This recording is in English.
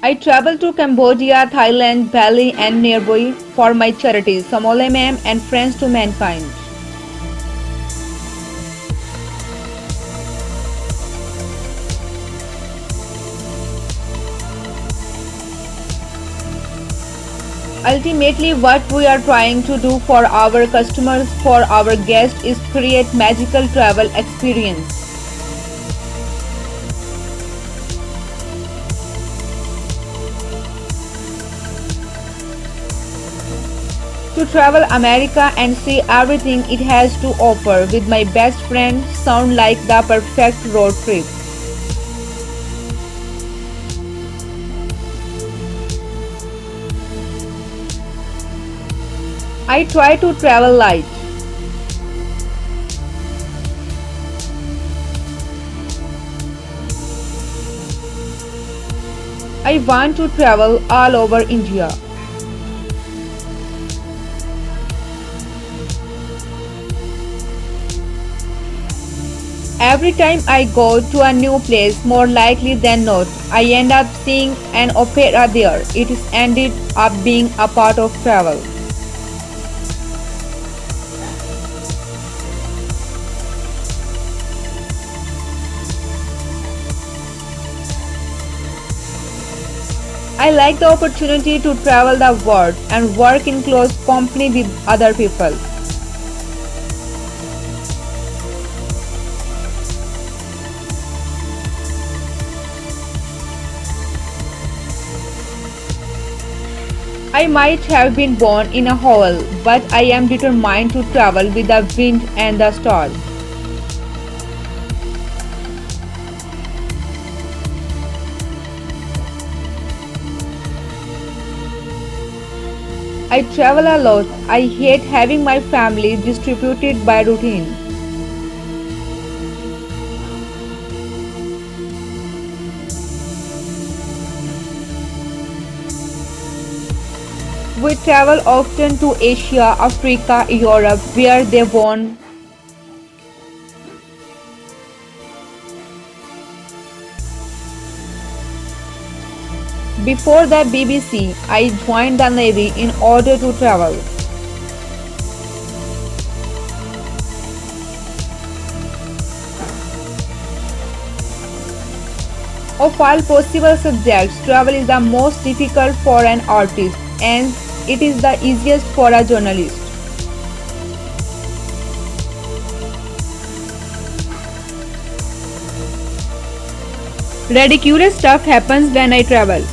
I travel to Cambodia, Thailand, Bali, and nearby for my charities, Samole Ma'am and Friends to Mankind. Ultimately, what we are trying to do for our customers, for our guests, is create magical travel experience. To travel America and see everything it has to offer with my best friend sound like the perfect road trip. I try to travel light. I want to travel all over India. Every time I go to a new place, more likely than not, I end up seeing an opera there. It is ended up being a part of travel. I like the opportunity to travel the world and work in close company with other people. I might have been born in a hole, but I am determined to travel with the wind and the stars. I travel a lot. I hate having my family distributed by routine. We travel often to Asia, Africa, Europe, where they won. Before the BBC, I joined the Navy in order to travel. Of all possible subjects, travel is the most difficult for an artist and it is the easiest for a journalist. Ridiculous stuff happens when I travel.